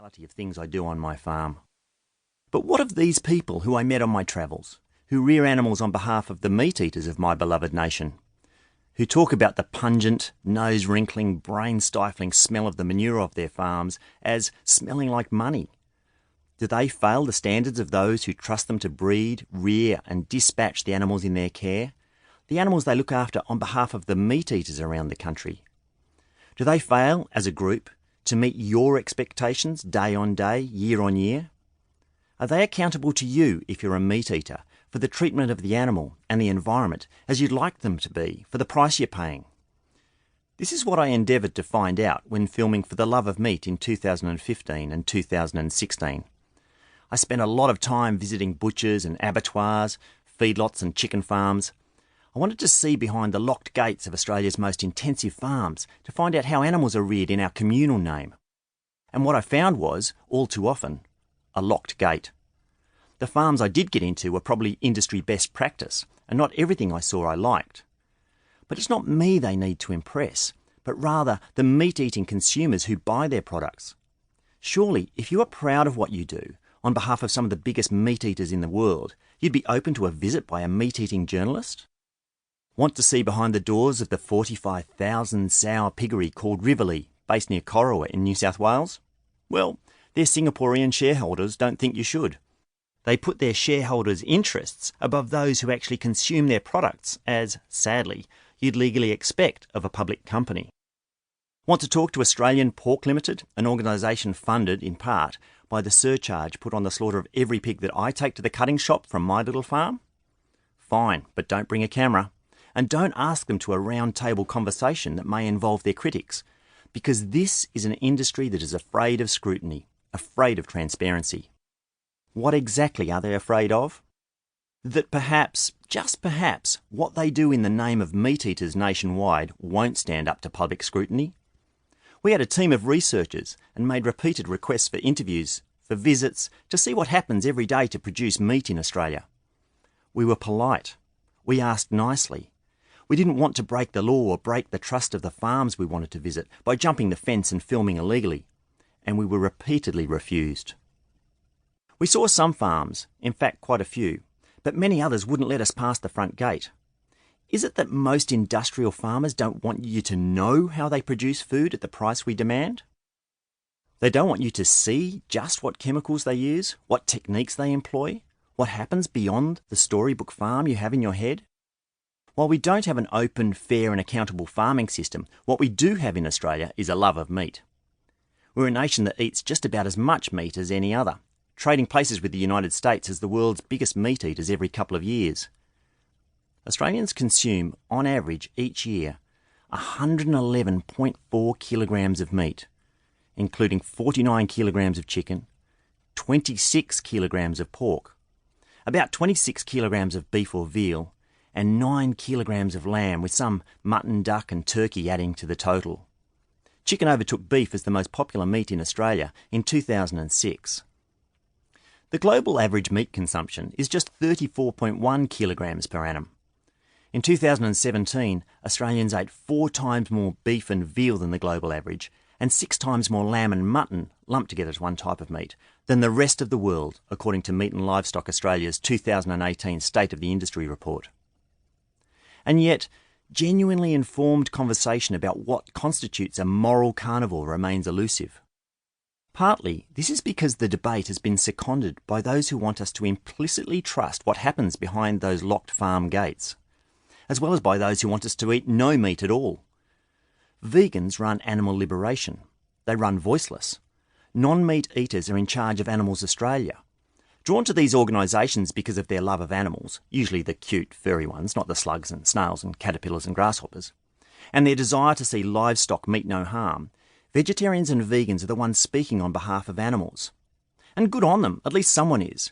reality of things I do on my farm. But what of these people who I met on my travels, who rear animals on behalf of the meat-eaters of my beloved nation, who talk about the pungent, nose-wrinkling, brain-stifling smell of the manure of their farms as smelling like money? Do they fail the standards of those who trust them to breed, rear and dispatch the animals in their care, the animals they look after on behalf of the meat-eaters around the country? Do they fail, as a group, to meet your expectations day on day, year on year? Are they accountable to you, if you're a meat-eater, for the treatment of the animal and the environment as you'd like them to be for the price you're paying? This is what I endeavoured to find out when filming For the Love of Meat in 2015 and 2016. I spent a lot of time visiting butchers and abattoirs, feedlots and chicken farms. I wanted to see behind the locked gates of Australia's most intensive farms to find out how animals are reared in our communal name. And what I found was, all too often, a locked gate. The farms I did get into were probably industry best practice, and not everything I saw I liked. But it's not me they need to impress, but rather the meat-eating consumers who buy their products. Surely, if you are proud of what you do, on behalf of some of the biggest meat-eaters in the world, you'd be open to a visit by a meat-eating journalist? Want to see behind the doors of the 45,000 sow piggery called Riverlea, based near Corowa in New South Wales? Well, their Singaporean shareholders don't think you should. They put their shareholders' interests above those who actually consume their products, as, sadly, you'd legally expect of a public company. Want to talk to Australian Pork Limited, an organisation funded, in part, by the surcharge put on the slaughter of every pig that I take to the cutting shop from my little farm? Fine, but don't bring a camera. And don't ask them to a round-table conversation that may involve their critics, because this is an industry that is afraid of scrutiny, afraid of transparency. What exactly are they afraid of? That perhaps, just perhaps, what they do in the name of meat-eaters nationwide won't stand up to public scrutiny? We had a team of researchers and made repeated requests for interviews, for visits, to see what happens every day to produce meat in Australia. We were polite. We asked nicely. We didn't want to break the law or break the trust of the farms we wanted to visit by jumping the fence and filming illegally, and we were repeatedly refused. We saw some farms, in fact quite a few, but many others wouldn't let us past the front gate. Is it that most industrial farmers don't want you to know how they produce food at the price we demand? They don't want you to see just what chemicals they use, what techniques they employ, what happens beyond the storybook farm you have in your head? While we don't have an open, fair and accountable farming system, what we do have in Australia is a love of meat. We're a nation that eats just about as much meat as any other, trading places with the United States as the world's biggest meat eaters every couple of years. Australians consume, on average, each year, 111.4 kilograms of meat, including 49 kilograms of chicken, 26 kilograms of pork, about 26 kilograms of beef or veal, and 9 kilograms of lamb, with some mutton, duck and turkey adding to the total. Chicken overtook beef as the most popular meat in Australia in 2006. The global average meat consumption is just 34.1 kilograms per annum. In 2017, Australians ate 4 times more beef and veal than the global average, and 6 times more lamb and mutton, lumped together as one type of meat, than the rest of the world, according to Meat and Livestock Australia's 2018 State of the Industry report. And yet, genuinely informed conversation about what constitutes a moral carnivore remains elusive. Partly, this is because the debate has been seconded by those who want us to implicitly trust what happens behind those locked farm gates, as well as by those who want us to eat no meat at all. Vegans run Animal Liberation. They run Voiceless. Non-meat eaters are in charge of Animals Australia. Drawn to these organisations because of their love of animals, usually the cute, furry ones, not the slugs and snails and caterpillars and grasshoppers, and their desire to see livestock meet no harm, vegetarians and vegans are the ones speaking on behalf of animals. And good on them, at least someone is.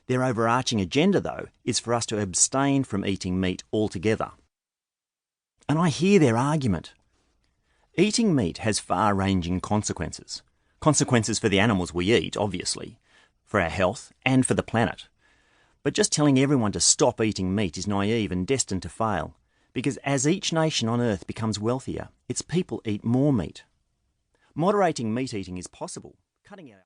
Their overarching agenda, though, is for us to abstain from eating meat altogether. And I hear their argument. Eating meat has far-ranging consequences. Consequences for the animals we eat, obviously, for our health and for the planet. But just telling everyone to stop eating meat is naive and destined to fail, because as each nation on Earth becomes wealthier, its people eat more meat. Moderating meat eating is possible, cutting out